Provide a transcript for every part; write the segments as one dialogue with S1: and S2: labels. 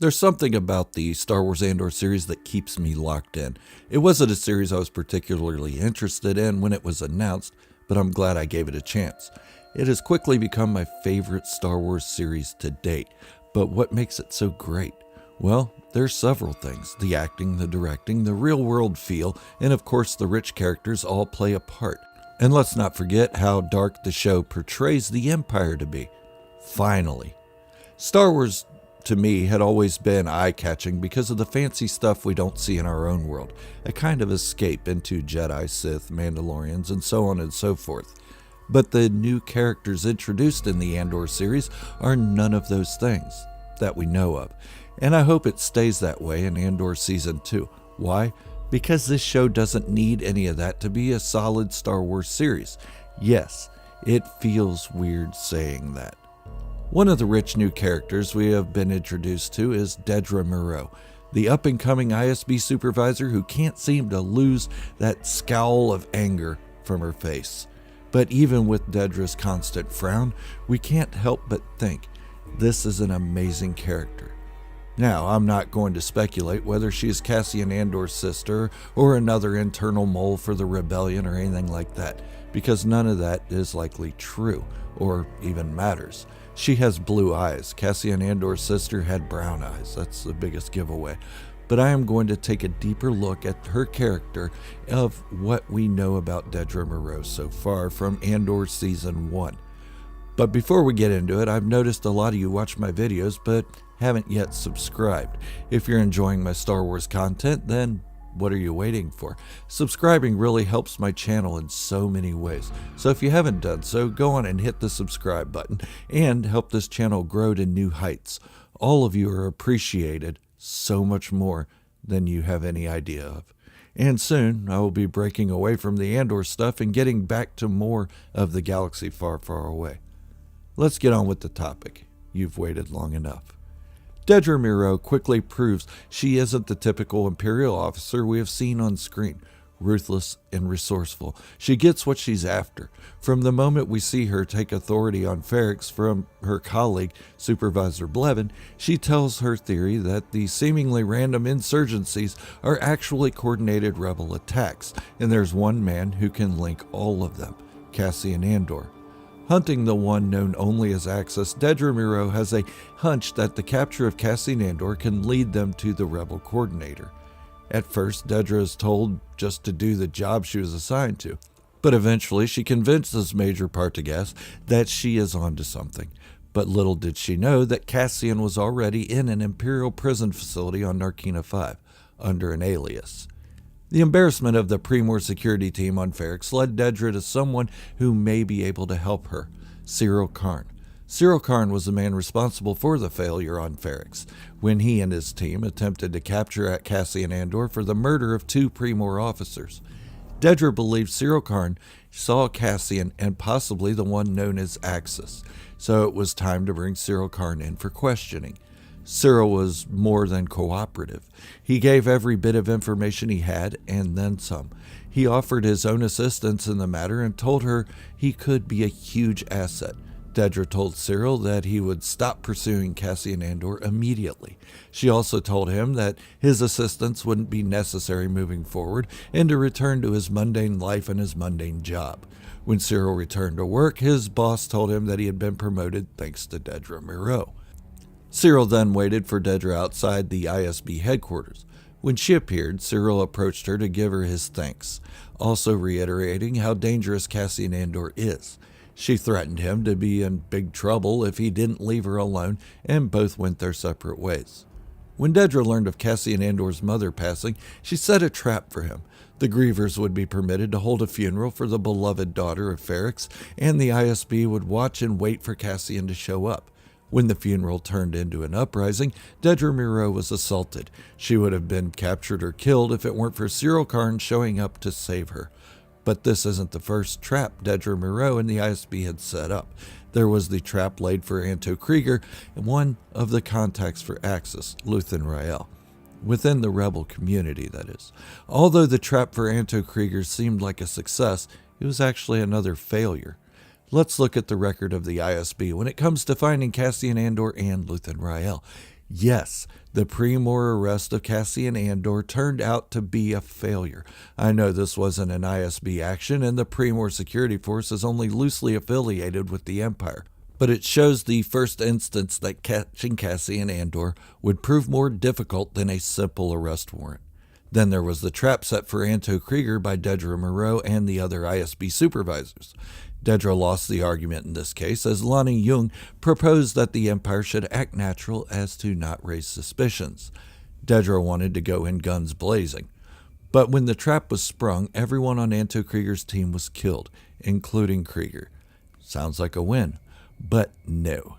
S1: There's something about the Star Wars Andor series that keeps me locked in. It wasn't a series I was particularly interested in when it was announced, but I'm glad I gave it a chance. It has quickly become my favorite Star Wars series to date, but what makes it so great? Well, there's several things. The acting, the directing, the real-world feel, and of course the rich characters all play a part. And let's not forget how dark the show portrays the Empire to be. Finally. Star Wars, to me, had always been eye-catching because of the fancy stuff we don't see in our own world. A kind of escape into Jedi, Sith, Mandalorians, and so on and so forth. But the new characters introduced in the Andor series are none of those things that we know of. And I hope it stays that way in Andor Season 2. Why? Because this show doesn't need any of that to be a solid Star Wars series. Yes, it feels weird saying that. One of the rich new characters we have been introduced to is Dedra Meero, the up-and-coming ISB supervisor who can't seem to lose that scowl of anger from her face. But even with Dedra's constant frown, we can't help but think, this is an amazing character. Now, I'm not going to speculate whether she is Cassian Andor's sister or another internal mole for the rebellion or anything like that, because none of that is likely true, or even matters. She has blue eyes. Cassian Andor's sister had brown eyes. That's the biggest giveaway. But I am going to take a deeper look at her character of what we know about Dedra Meero so far from Andor Season 1. But before we get into it, I've noticed a lot of you watch my videos but haven't yet subscribed. If you're enjoying my Star Wars content, then what are you waiting for? Subscribing really helps my channel in so many ways. So if you haven't done so, go on and hit the subscribe button and help this channel grow to new heights. All of you are appreciated so much more than you have any idea of. And soon I will be breaking away from the Andor stuff and getting back to more of the galaxy far, far away. Let's get on with the topic. You've waited long enough. Dedra Meero quickly proves she isn't the typical Imperial officer we have seen on screen. Ruthless and resourceful, she gets what she's after. From the moment we see her take authority on Ferrix from her colleague, Supervisor Blevin, she tells her theory that the seemingly random insurgencies are actually coordinated rebel attacks, and there's one man who can link all of them, Cassian Andor. Hunting the one known only as Axis, Dedra Meero has a hunch that the capture of Cassian Andor can lead them to the rebel coordinator. At first, Dedra is told just to do the job she was assigned to, but eventually she convinces Major Partagaz that she is onto something. But little did she know that Cassian was already in an Imperial prison facility on Narkina 5, under an alias. The embarrassment of the Primor security team on Ferrix led Dedra to someone who may be able to help her, Cyril Karn. Cyril Karn was the man responsible for the failure on Ferrix, when he and his team attempted to capture Cassian Andor for the murder of 2 Primor officers. Dedra believed Cyril Karn saw Cassian and possibly the one known as Axis, so it was time to bring Cyril Karn in for questioning. Cyril was more than cooperative. He gave every bit of information he had, and then some. He offered his own assistance in the matter and told her he could be a huge asset. Dedra told Cyril that he would stop pursuing Cassian Andor immediately. She also told him that his assistance wouldn't be necessary moving forward and to return to his mundane life and his mundane job. When Cyril returned to work, his boss told him that he had been promoted thanks to Dedra Meero. Cyril then waited for Dedra outside the ISB headquarters. When she appeared, Cyril approached her to give her his thanks, also reiterating how dangerous Cassian Andor is. She threatened him to be in big trouble if he didn't leave her alone, and both went their separate ways. When Dedra learned of Cassian Andor's mother passing, she set a trap for him. The grievers would be permitted to hold a funeral for the beloved daughter of Ferrix, and the ISB would watch and wait for Cassian to show up. When the funeral turned into an uprising, Dedra Meero was assaulted. She would have been captured or killed if it weren't for Cyril Karn showing up to save her. But this isn't the first trap Dedra Meero and the ISB had set up. There was the trap laid for Anto Kreegyr, one of the contacts for Axis, Luthen Rael. Within the rebel community, that is. Although the trap for Anto Kreegyr seemed like a success, it was actually another failure. Let's look at the record of the ISB when it comes to finding Cassian Andor and Luthen Rael. Yes, the pre-Moore arrest of Cassian Andor turned out to be a failure. I know this wasn't an ISB action, and the pre-Moore security force is only loosely affiliated with the Empire. But it shows the first instance that catching Cassian Andor would prove more difficult than a simple arrest warrant. Then there was the trap set for Anto Krieger by Dedra Meero and the other ISB supervisors. Dedra lost the argument in this case, as Lonnie Jung proposed that the Empire should act natural as to not raise suspicions. Dedra wanted to go in guns blazing. But when the trap was sprung, everyone on Anto Krieger's team was killed, including Krieger. Sounds like a win. But no.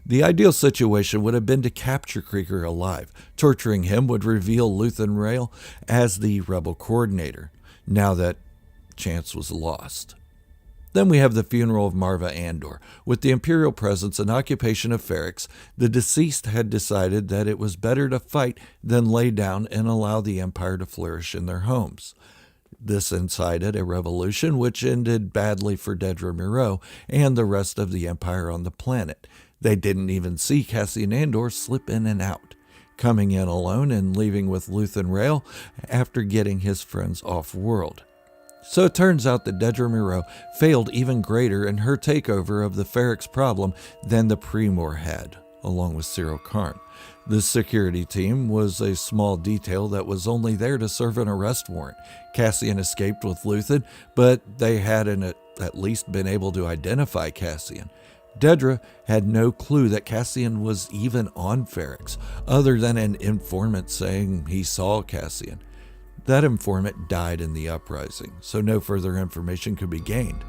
S1: The ideal situation would have been to capture Krieger alive. Torturing him would reveal Luthen Rael as the rebel coordinator. Now that chance was lost. Then we have the funeral of Marva Andor. With the Imperial presence and occupation of Ferrix, the deceased had decided that it was better to fight than lay down and allow the Empire to flourish in their homes. This incited a revolution which ended badly for Dedra Meero and the rest of the Empire on the planet. They didn't even see Cassian Andor slip in and out, coming in alone and leaving with Luthen Rael after getting his friends off-world. So it turns out that Dedra Meero failed even greater in her takeover of the Ferrix problem than the pre-Moore had, along with Cyril Karn. This security team was a small detail that was only there to serve an arrest warrant. Cassian escaped with Luthen, but they hadn't at least been able to identify Cassian. Dedra had no clue that Cassian was even on Ferrix, other than an informant saying he saw Cassian. That informant died in the uprising, so no further information could be gained.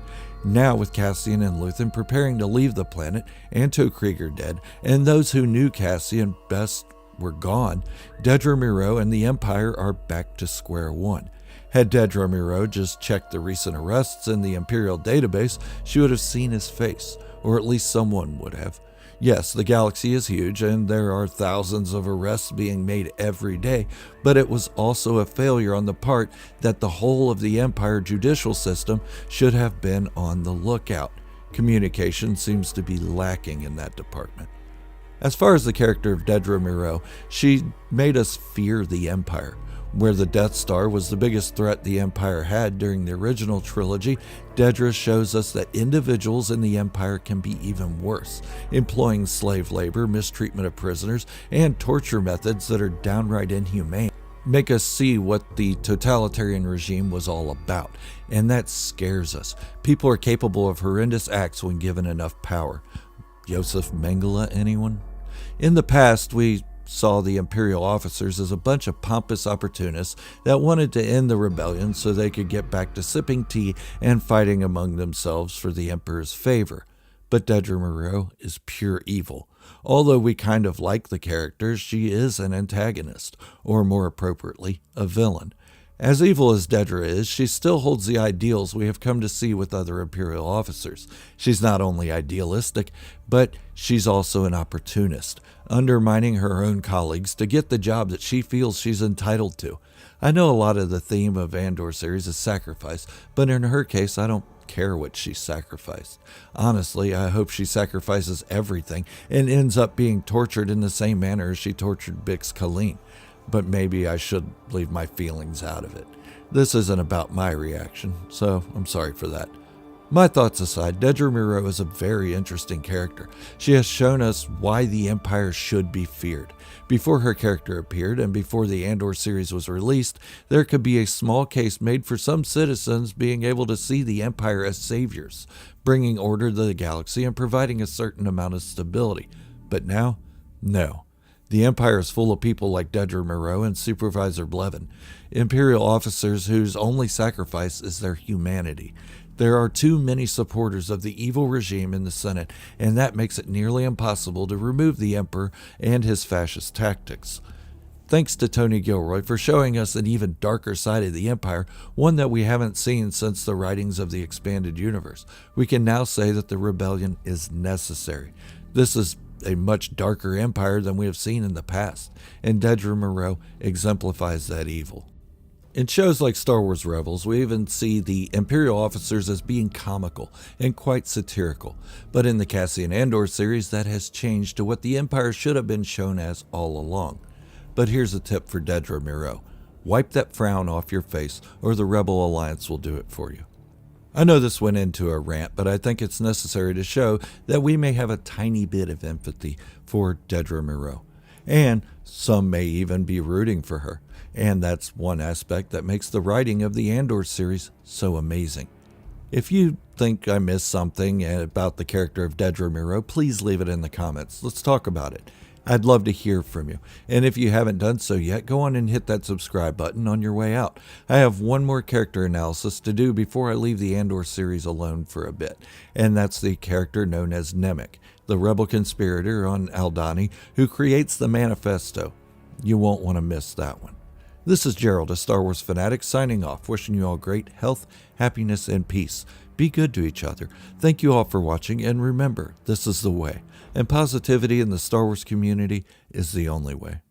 S1: Now, with Cassian and Luthen preparing to leave the planet, Anto Krieger dead, and those who knew Cassian best were gone, Dedra Meero and the Empire are back to square one. Had Dedra Meero just checked the recent arrests in the Imperial database, she would have seen his face, or at least someone would have. Yes, the galaxy is huge, and there are thousands of arrests being made every day, but it was also a failure on the part that the whole of the Empire judicial system should have been on the lookout. Communication seems to be lacking in that department. As far as the character of Dedra Meero, she made us fear the Empire. Where the Death Star was the biggest threat the Empire had during the original trilogy, Dedra shows us that individuals in the Empire can be even worse, employing slave labor, mistreatment of prisoners, and torture methods that are downright inhumane. Make us see what the totalitarian regime was all about, and that scares us. People are capable of horrendous acts when given enough power. Joseph Mengele, anyone? In the past, we saw the Imperial officers as a bunch of pompous opportunists that wanted to end the rebellion so they could get back to sipping tea and fighting among themselves for the Emperor's favor. But Dedra Meero is pure evil. Although we kind of like the character, she is an antagonist, or more appropriately, a villain. As evil as Dedra is, she still holds the ideals we have come to see with other Imperial officers. She's not only idealistic, but she's also an opportunist, undermining her own colleagues to get the job that she feels she's entitled to. I know a lot of the theme of Andor series is sacrifice, but in her case, I don't care what she sacrificed. Honestly, I hope she sacrifices everything and ends up being tortured in the same manner as she tortured Bix Kalin. But maybe I should leave my feelings out of it. This isn't about my reaction, so I'm sorry for that. My thoughts aside, Dedra Meero is a very interesting character. She has shown us why the Empire should be feared. Before her character appeared and before the Andor series was released, there could be a small case made for some citizens being able to see the Empire as saviors, bringing order to the galaxy and providing a certain amount of stability. But now, no. The Empire is full of people like Dedra Meero and Supervisor Blevin, Imperial officers whose only sacrifice is their humanity. There are too many supporters of the evil regime in the Senate, and that makes it nearly impossible to remove the Emperor and his fascist tactics. Thanks to Tony Gilroy for showing us an even darker side of the Empire, one that we haven't seen since the writings of the expanded universe. We can now say that the rebellion is necessary. This is a much darker empire than we have seen in the past, and Dedra Meero exemplifies that evil. In shows like Star Wars Rebels, we even see the Imperial officers as being comical and quite satirical. But in the Cassian Andor series, that has changed to what the Empire should have been shown as all along. But here's a tip for Dedra Meero. Wipe that frown off your face, or the Rebel Alliance will do it for you. I know this went into a rant, but I think it's necessary to show that we may have a tiny bit of empathy for Dedra Meero. And some may even be rooting for her. And that's one aspect that makes the writing of the Andor series so amazing. If you think I missed something about the character of Dedra Meero, please leave it in the comments. Let's talk about it. I'd love to hear from you. And if you haven't done so yet, go on and hit that subscribe button on your way out. I have one more character analysis to do before I leave the Andor series alone for a bit. And that's the character known as Nemik, the rebel conspirator on Aldhani who creates the manifesto. You won't want to miss that one. This is Gerald, a Star Wars fanatic, signing off, wishing you all great health, happiness, and peace. Be good to each other. Thank you all for watching, and remember, this is the way. And positivity in the Star Wars community is the only way.